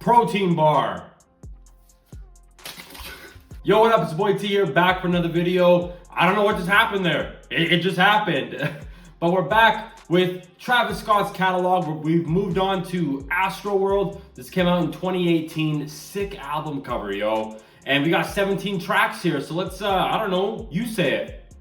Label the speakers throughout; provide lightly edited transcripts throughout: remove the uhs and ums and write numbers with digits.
Speaker 1: protein bar. Yo, what up? It's your boy T here, back for another video. I don't know what just happened there. It just happened. But we're back with Travis Scott's catalog. We've moved on to ASTROWORLD. This came out in 2018. Sick album cover, yo. And we got 17 tracks here. So let's, I don't know, you say it.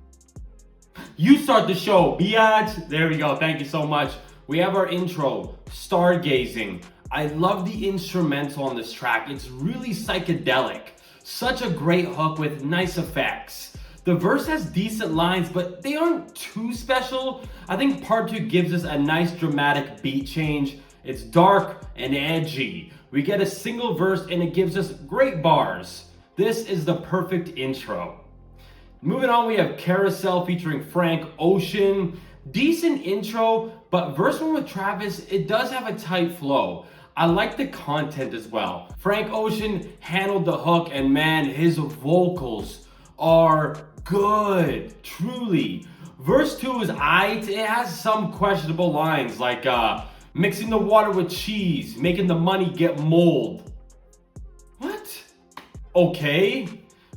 Speaker 1: You start the show, biatch. There we go. Thank you so much. We have our intro, Stargazing. I love the instrumental on this track. It's really psychedelic. Such a great hook with nice effects. The verse has decent lines, but they aren't too special. I think part 2 gives us a nice dramatic beat change. It's dark and edgy. We get a single verse and it gives us great bars. This is the perfect intro. Moving on, we have Carousel featuring Frank Ocean. Decent intro, but verse 1 with Travis, it does have a tight flow. I like the content as well. Frank Ocean handled the hook, and man, his vocals are good, truly. Verse 2 is aight. It has some questionable lines like mixing the water with cheese, making the money get mold. What? Okay.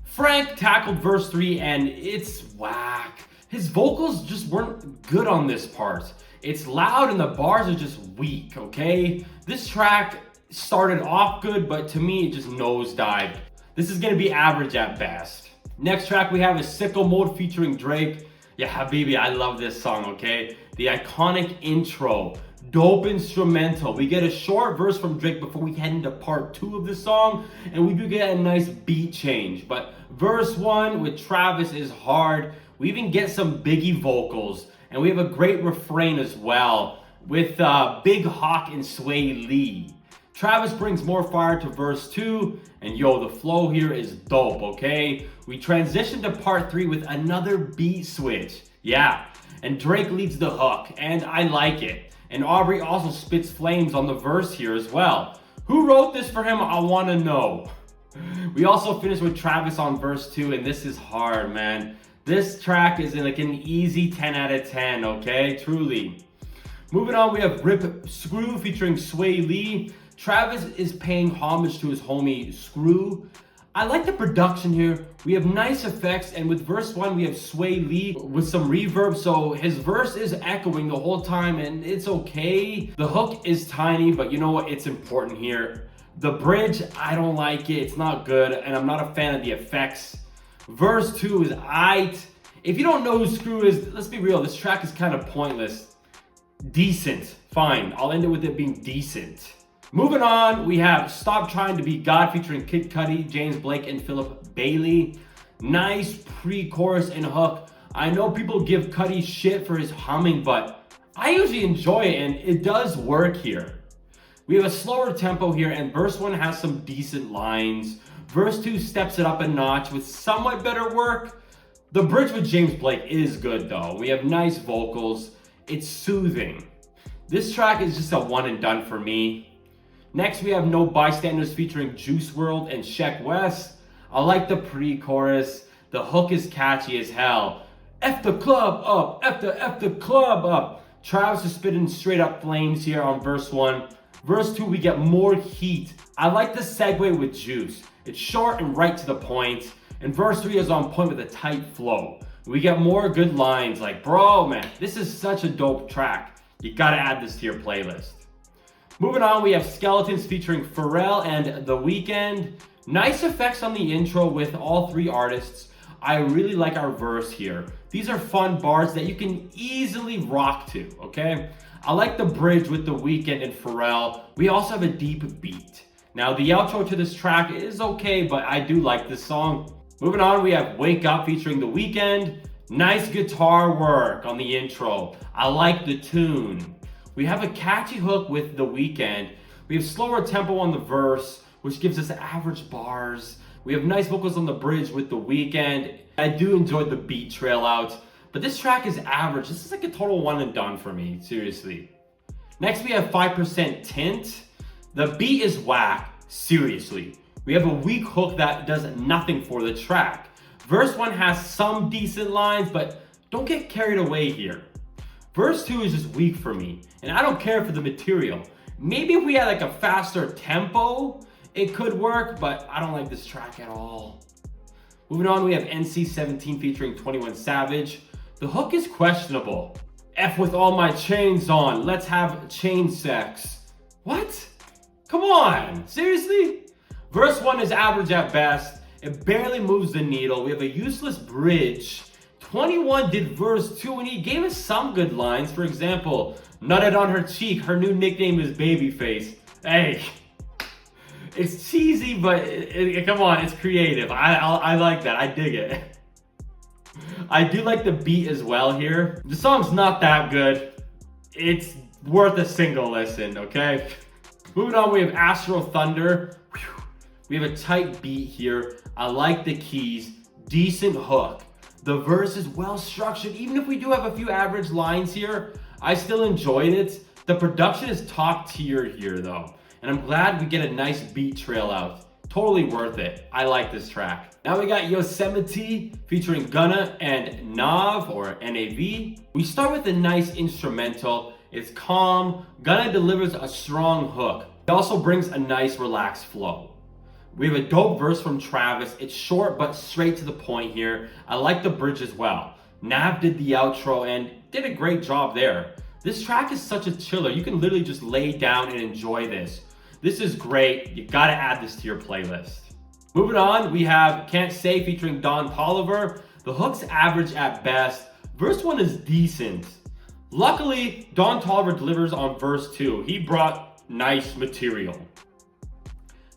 Speaker 1: Frank tackled verse 3 and it's whack. His vocals just weren't good on this part. It's loud and the bars are just weak, okay? This track started off good, but to me, it just nosedived. This is gonna be average at best. Next track we have is Sicko Mode featuring Drake. Yeah, habibi, I love this song, okay? The iconic intro, dope instrumental. We get a short verse from Drake before we head into part 2 of the song, and we do get a nice beat change. But verse 1 with Travis is hard. We even get some Biggie vocals, and we have a great refrain as well with Big Hawk and Sway Lee. Travis brings more fire to verse 2, and yo, the flow here is dope, okay? We transition to part 3 with another beat switch. Yeah, and Drake leads the hook, and I like it. And Aubrey also spits flames on the verse here as well. Who wrote this for him? I wanna know. We also finish with Travis on verse 2, and this is hard, man. This track is like an easy 10 out of 10, okay? Truly. Moving on, we have Rip Screw featuring Sway Lee. Travis is paying homage to his homie Screw. I like the production here. We have nice effects, and with verse 1, we have Sway Lee with some reverb, so his verse is echoing the whole time, and it's okay. The hook is tiny, but you know what? It's important here. The bridge, I don't like it. It's not good, and I'm not a fan of the effects. Verse 2 is aight. If you don't know who Screw is, let's be real, this track is kind of pointless. Decent, fine. I'll end it with it being decent. Moving on, we have Stop Trying to Be God featuring Kid Cudi, James Blake, and Philip Bailey. Nice pre-chorus and hook. I know people give Cudi shit for his humming, but I usually enjoy it and it does work here. We have a slower tempo here, and verse 1 has some decent lines. Verse 2 steps it up a notch with somewhat better work. The bridge with James Blake is good though. We have nice vocals. It's soothing. This track is just a one and done for me. Next, we have No Bystanders featuring Juice WRLD and Sheck West. I like the pre-chorus. The hook is catchy as hell. F the club up, F the club up. Travis is spitting straight up flames here on verse 1. Verse 2, we get more heat. I like the segue with Juice. It's short and right to the point. And verse 3 is on point with a tight flow. We get more good lines like, bro, man, this is such a dope track. You gotta add this to your playlist. Moving on, we have Skeletons featuring Pharrell and The Weeknd. Nice effects on the intro with all 3 artists. I really like our verse here. These are fun bars that you can easily rock to, okay? I like the bridge with The Weeknd and Pharrell. We also have a deep beat. Now, the outro to this track is okay, but I do like this song. Moving on, we have Wake Up featuring The Weeknd. Nice guitar work on the intro. I like the tune. We have a catchy hook with The Weeknd. We have slower tempo on the verse, which gives us average bars. We have nice vocals on the bridge with The Weeknd. I do enjoy the beat trail out, but this track is average. This is like a total one and done for me, seriously. Next, we have 5% Tint. The beat is whack, seriously. We have a weak hook that does nothing for the track. Verse 1 has some decent lines, but don't get carried away here. Verse 2 is just weak for me, and I don't care for the material. Maybe if we had like a faster tempo, it could work, but I don't like this track at all. Moving on, we have NC-17 featuring 21 Savage. The hook is questionable. F with all my chains on, let's have chain sex. What? Come on, seriously? Verse 1 is average at best. It barely moves the needle. We have a useless bridge. 21 did verse 2 and he gave us some good lines. For example, nutted on her cheek, her new nickname is Babyface. Hey, it's cheesy, but come on, it's creative. I like that, I dig it. I do like the beat as well here. The song's not that good. It's worth a single listen, okay? Moving on, we have Astro Thunder. Whew. We have a tight beat here. I like the keys, decent hook. The verse is well structured. Even if we do have a few average lines here, I still enjoyed it. The production is top tier here though. And I'm glad we get a nice beat trail out. Totally worth it. I like this track. Now we got Yosemite featuring Gunna and Nav or NAV. We start with a nice instrumental. It's calm. Gunna delivers a strong hook. It also brings a nice relaxed flow. We have a dope verse from Travis. It's short but straight to the point here. I like the bridge as well. Nav did the outro and did a great job there. This track is such a chiller. You can literally just lay down and enjoy this. This is great. You gotta add this to your playlist. Moving on, we have Can't Say featuring Don Toliver. The hook's average at best. Verse 1 is decent. Luckily, Don Toliver delivers on verse 2. He brought nice material.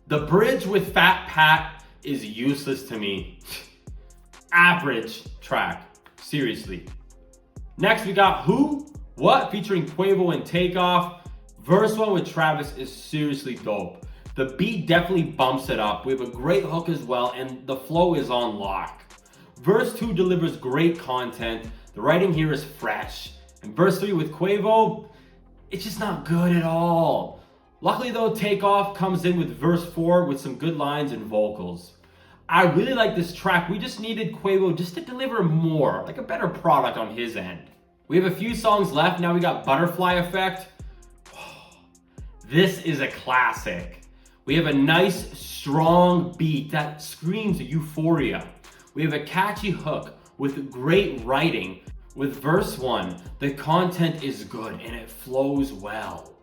Speaker 1: The bridge with Fat Pat is useless to me. Average track, seriously. Next we got Who, What featuring Quavo and Takeoff. Verse 1 with Travis is seriously dope. The beat definitely bumps it up. We have a great hook as well and the flow is on lock. Verse 2 delivers great content. The writing here is fresh. And verse 3 with Quavo, it's just not good at all. Luckily though, Takeoff comes in with verse 4 with some good lines and vocals. I really like this track. We just needed Quavo just to deliver more, like a better product on his end. We have a few songs left. Now we got Butterfly Effect. This is a classic. We have a nice, strong beat that screams euphoria. We have a catchy hook with great writing. With verse 1, the content is good and it flows well.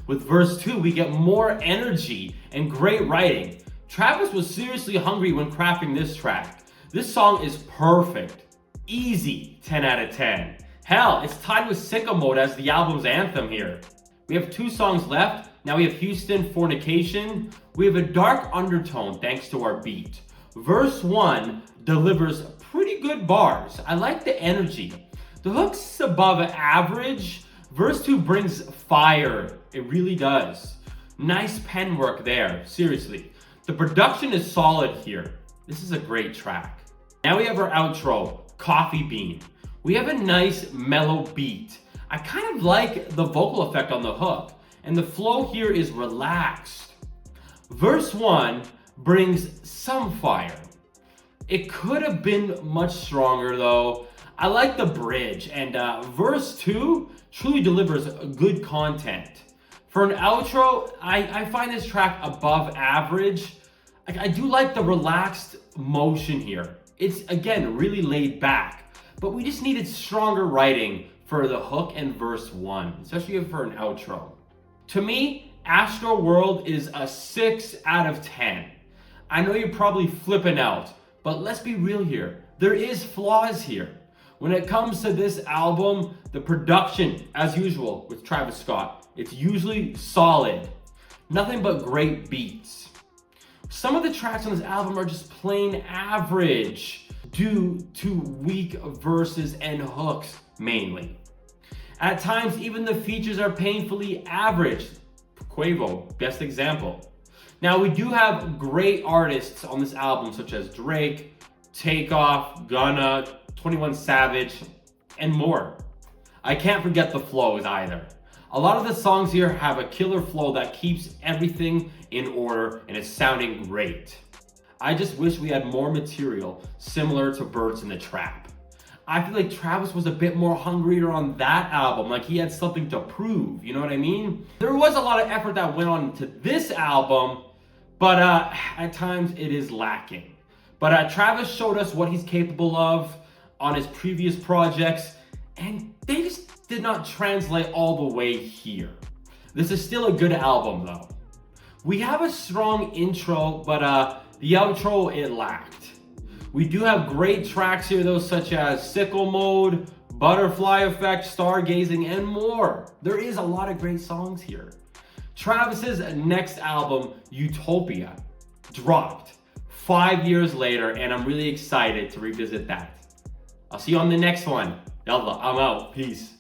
Speaker 1: With verse 2, we get more energy and great writing. Travis was seriously hungry when crafting this track. This song is perfect. Easy 10 out of 10. Hell, it's tied with Sicko Mode as the album's anthem here. We have 2 songs left. Now we have Houston, Fornication. We have a dark undertone thanks to our beat. Verse 1 delivers pretty good bars. I like the energy. The hook's above average. Verse 2 brings fire. It really does. Nice pen work there, seriously. The production is solid here. This is a great track. Now we have our outro, Coffee Bean. We have a nice mellow beat. I kind of like the vocal effect on the hook, and the flow here is relaxed. Verse 1 brings some fire. It could have been much stronger though. I like the bridge, and verse 2 truly delivers good content. For an outro, I find this track above average. I do like the relaxed motion here. It's, again, really laid back, but we just needed stronger writing for the hook and verse 1, especially for an outro. To me, ASTROWORLD is a 6 out of 10. I know you're probably flipping out, but let's be real here. There is flaws here. When it comes to this album, the production, as usual with Travis Scott, it's usually solid. Nothing but great beats. Some of the tracks on this album are just plain average due to weak verses and hooks mainly. At times, even the features are painfully average. Quavo, best example. Now, we do have great artists on this album such as Drake, Takeoff, Gunna, 21 Savage, and more. I can't forget the flows either. A lot of the songs here have a killer flow that keeps everything in order and it's sounding great. I just wish we had more material similar to Birds in the Trap. I feel like Travis was a bit more hungrier on that album. Like he had something to prove, you know what I mean? There was a lot of effort that went on to this album, but at times it is lacking. But Travis showed us what he's capable of on his previous projects, and they just did not translate all the way here. This is still a good album though. We have a strong intro, but the outro, it lacked. We do have great tracks here though, such as Sickle Mode, Butterfly Effect, Stargazing, and more. There is a lot of great songs here. Travis's next album, Utopia, dropped 5 years later, and I'm really excited to revisit that. I'll see you on the next one. Yallah, I'm out. Peace.